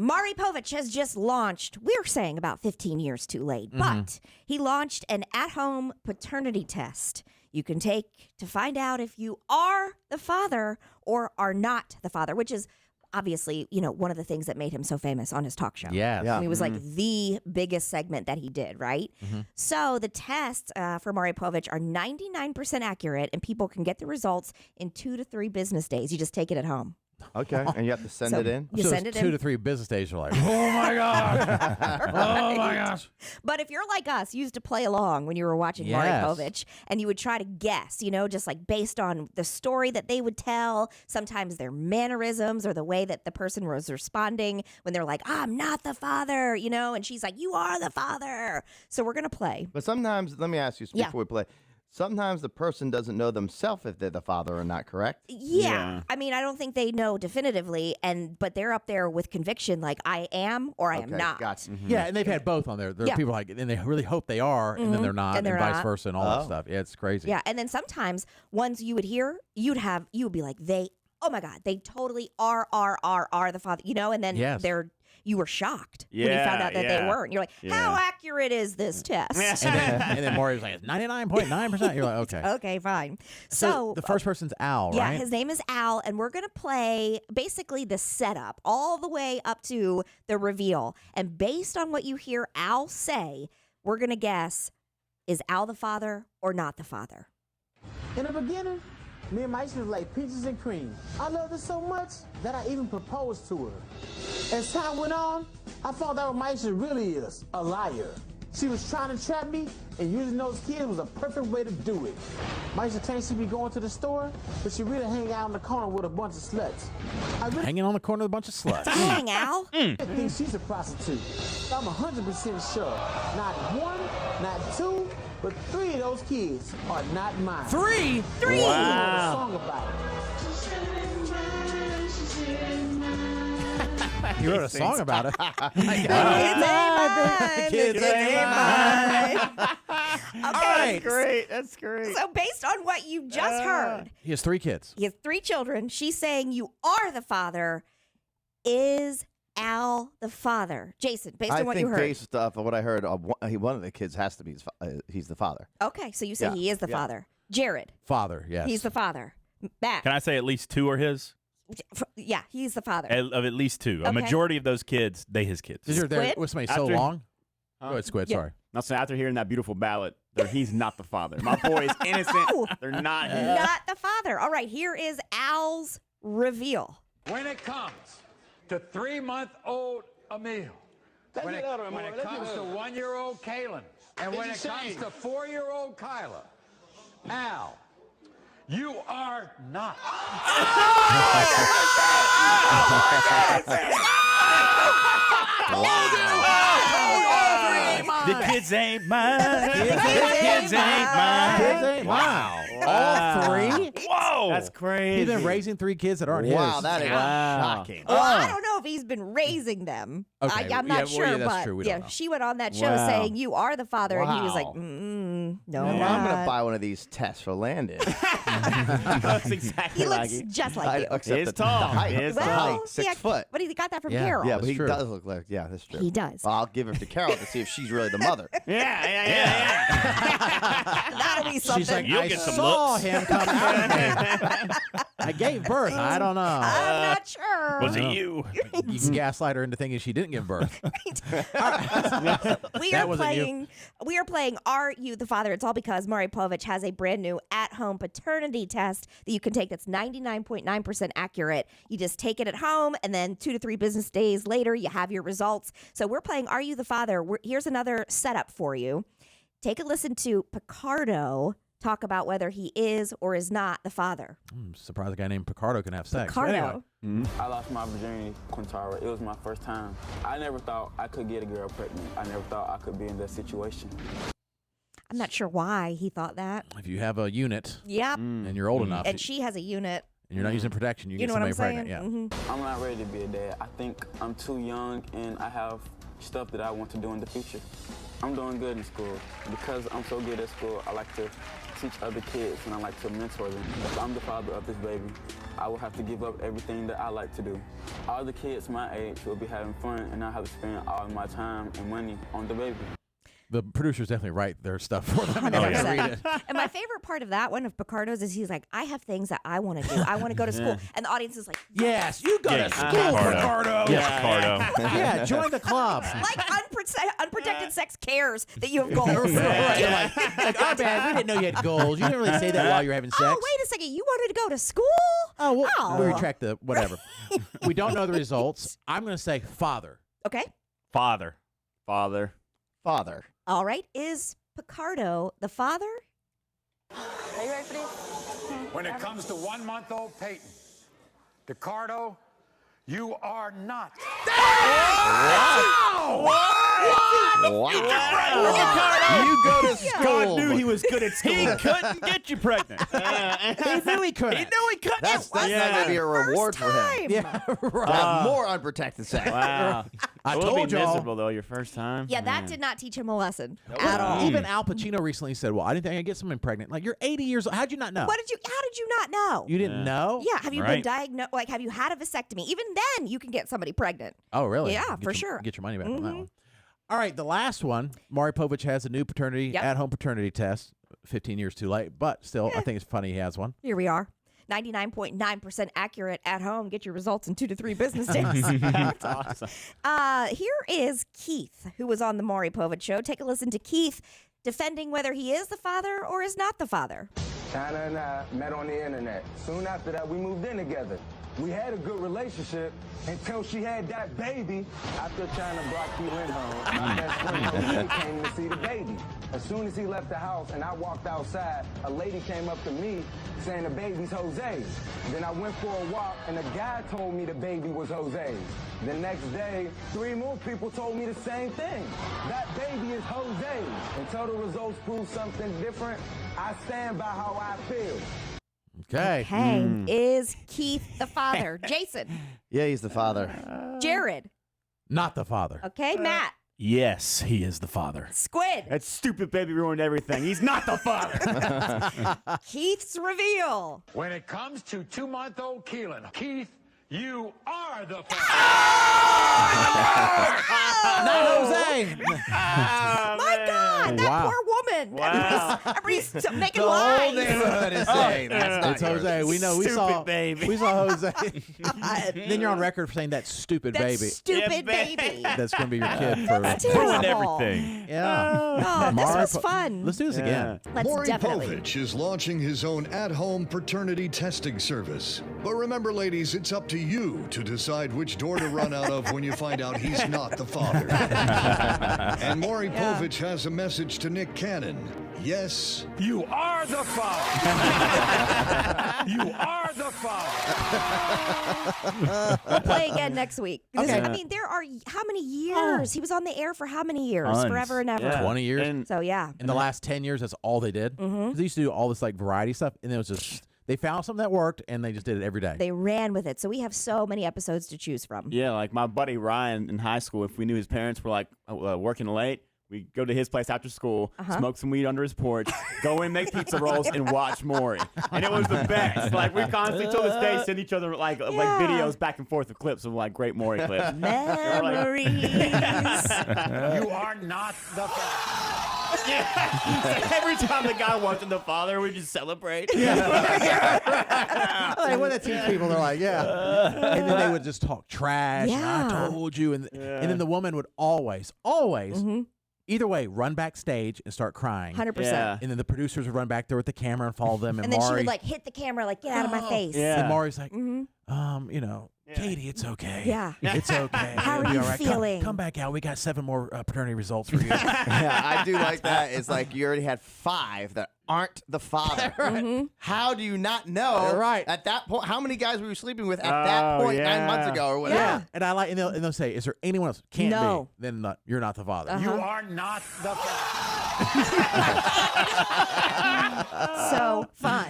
Maury Povich has just launched, we're saying about 15 years too late, but he launched an at-home paternity test you can take to find out if you are the father or are not the father, which is obviously, one of the things that made him so famous on his talk show. Yeah. I mean, it was like the biggest segment that he did, right? So the tests for Maury Povich are 99% accurate, and people can get the results in 2 to 3 business days. You just take it at home. Okay, and you have to send it in? You send it in. 2 to 3 business days, you're like, oh my gosh. Oh my gosh. But if you're like us, you used to play along when you were watching Maury Povich, and you would try to guess, just like based on the story that they would tell, sometimes their mannerisms or the way that the person was responding when they're like, I'm not the father, and she's like, you are the father. So we're going to play. But sometimes, let me ask you before we play. Sometimes the person doesn't know themselves if they're the father or not, correct? Yeah. I mean, I don't think they know definitively, but they're up there with conviction like I am or I am not. Gotcha. Yeah, and they've had both on there. There are people like, and they really hope they are, and then they're not, and vice versa, and all that stuff. Yeah, it's crazy. Yeah, and then sometimes ones you would hear, you would be like, oh my God, they totally are the father, and then you were shocked when you found out that they weren't. You're like, how accurate is this test? and then Maury was like, it's 99.9%. You're like, okay. Okay, fine. So the first person's Al, right? Yeah, his name is Al, and we're going to play basically the setup all the way up to the reveal. And based on what you hear Al say, we're going to guess, is Al the father or not the father? In the beginning, me and my sister was like peaches and cream. I loved her so much that I even proposed to her. As time went on, I found out what Maisha really is, a liar. She was trying to trap me, and using those kids was a perfect way to do it. Maisha claims she be going to the store, but she really hang out in the corner with a bunch of sluts. Hanging on the corner with a bunch of sluts. Dang, Al. I think she's a prostitute. I'm 100% sure. Not 1, not 2, but 3 of those kids are not mine. 3? 3! Wow. Song about it. You wrote a song about it. Kids ain't mine. Okay. That's great. So based on what you just heard, He has 3 kids. he has 3 children. She's saying you are the father. Is Al the father? Jason, based on what you heard. I think based off of what I heard, one of the kids has to be he's the father. Okay, so you say he is the father. Jared. Father, yes. He's the father. Matt. Can I say at least 2 are his? Yeah, he's the father. Of at least 2. A Okay. majority of those kids, they his kids. Is there Squid? with somebody so long? Go ahead, Squid, sorry. Now, so after hearing that beautiful ballad, he's not the father. My boy is innocent. No. They're not his. Not the father. All right, here is Al's reveal. When it comes to 3-month-old Emil, when it comes to 1-year-old Kalen, and when it comes to 4-year-old Kyla, Al, you are not. The kids ain't mine. Kids ain't mine. Wow. All 3? Whoa. That's crazy. He's been raising 3 kids that aren't his. Wow, that is shocking. Well, I don't know if he's been raising them. Okay. I'm not sure, that's but true. We don't know. she went on that show saying you are the father, and he was like, Wow. no, Well, I'm I'm going to not. buy one of these tests for Landon. That's exactly He like looks it. just like you. Except It's the tall. height. It's The tall. height, 6 yeah, foot. But he got that from Yeah. Carol. Yeah, but he true. does look like, that's true. He does. Well, I'll give it to Carol to see if she's really the mother. Yeah. That'll be something. She's like, You'll I get some saw looks. him come out of me. I gave birth. I don't know. I'm not sure. Was it you? You can gaslight her into thinking she didn't give birth. We That are wasn't you. playing. We are playing. Are you the father? It's all because Maury Povich has a brand new at-home paternity test that you can take. That's 99.9% accurate. You just take it at home, and then 2 to 3 business days later, you have your results. So we're playing. Are you the father? Here's another setup for you. Take a listen to Picardo talk about whether he is or is not the father. I'm surprised a guy named Picardo can have sex. But Picardo. anyway. I lost my virginity, Quintara. It was my first time. I never thought I could get a girl pregnant. I never thought I could be in that situation. I'm not sure why he thought that. If you have a unit Yep. and you're old enough And she has a unit. and you're not using protection, you You get know what somebody I'm saying? pregnant. Yeah. I'm not ready to be a dad. I think I'm too young and I have stuff that I want to do in the future. I'm doing good in school. Because I'm so good at school, I like to teach other kids and I like to mentor them. If I'm the father of this baby, I will have to give up everything that I like to do. All the kids my age will be having fun and I have to spend all my time and money on the baby. The producers definitely write their stuff for them. And 100%. And my favorite part of that one of Picardo's is he's like, I have things that I want to do. I want to go to school. And the audience is like, yes, you go to school, Picardo. Yes, Picardo. Yeah, join the club. Like unprotected sex cares that you have goals. Like, our bad, we didn't know you had goals. You didn't really say that while you're having sex. Oh, wait a second. You wanted to go to school? Oh, we retract the whatever. We don't know the results. I'm going to say father. Okay. Father. Father. Father. All right. Is Picardo the father? Are you ready for this? When it comes to 1-month-old Peyton, Ricardo, you are not. Wow. You go to school. God knew he was good at school. He couldn't get you pregnant. He knew he couldn't. He knew he couldn't. That's not going to be a reward for him. Yeah, right. Have more unprotected sex. Wow. I It will told be y'all. miserable, though, your first time. Yeah, that did not teach him a lesson at all. Even Al Pacino recently said, well, I didn't think I'd get someone pregnant. Like, you're 80 years old. How'd you not know? How did you not know? You didn't know? Yeah, have you been Right. diagnosed? Like, have you had a vasectomy? Even then, you can get somebody pregnant. Oh, really? Yeah, Get for your- sure. Get your money back on that one. All right, the last one. Maury Povich has a new paternity, at-home paternity test. 15 years too late, but still, I think it's funny he has one. Here we are. 99.9% accurate at home. Get your results in 2 to 3 business days. That's awesome. Here is Keith, who was on the Maury Povich show. Take a listen to Keith defending whether he is the father or is not the father. China and I met on the internet. Soon after that, we moved in together. We had a good relationship until she had that baby. After China brought Keelan home, my best friend Jose came to see the baby. As soon as he left the house and I walked outside, a lady came up to me saying the baby's Jose's. Then I went for a walk and a guy told me the baby was Jose's. The next day, 3 more people told me the same thing. That baby is Jose's. Until the results prove something different, I stand by how I feel. Okay. Is Keith the father? Jason. Yeah, he's the father. Jared. Not the father. Okay, Matt. Yes, he is the father. Squid. That stupid baby ruined everything. He's not the father. Keith's reveal. When it comes to 2-month-old Keelan, Keith, you are the father. Not Jose. My God, that poor woman. Wow. Everybody's making The whole lies. neighborhood is saying that's not It's Jose. yours. We know. We Stupid saw. baby. We saw Jose. Then you're on record for saying that stupid That baby. stupid baby. That's going to be your kid for. That's Ruined terrible. everything. Yeah. Oh, this Maury was Po- fun. Let's do this again. Let's Maury definitely. Povich is launching his own at-home paternity testing service. But remember, ladies, it's up to you to decide which door to run out of when you find out he's not the father. And Maury Povich has a message to Nick Cannon. Yes. You are the father. You are the father. We'll play again next week. Okay. I mean, there are how many years? He was on the air for how many years? Tons. Forever and ever. Yeah. 20 years. And So yeah. In the last 10 years, that's all they did. Because they used to do all this like variety stuff, and it was just they found something that worked, and they just did it every day. They ran with it. So we have so many episodes to choose from. yeah, like my buddy Ryan in high school, if we knew his parents were like working late, we'd go to his place after school, smoke some weed under his porch, go in, make pizza rolls, and watch Maury. And it was the best. Like we constantly, till this day, send each other like videos back and forth of clips of like great Maury clips. Memories. You are not the father. Yeah. Every time the guy wasn't the father, we just celebrate. Like when they teach people, they're like, yeah. And then they would just talk trash. Yeah. And I told you. And then the woman would always, either way, run backstage and start crying. 100%. Yeah. And then the producers would run back there with the camera and follow them. And then she Maury, would like hit the camera, like, get out of my face. Yeah. And Maury's like, Katie, it's okay. Yeah. It's okay. How It'll are be you all right. feeling? Come back out. We got 7 more paternity results for you. Yeah, I do like that. It's like you already had 5 that aren't the father. How do you not know? You're right. At that point, how many guys were you sleeping with at that point 9 months ago or whatever? Yeah. And I like, and they'll say, is there anyone else? Can't No. be. Then you're not the father. You are not the father. So fun.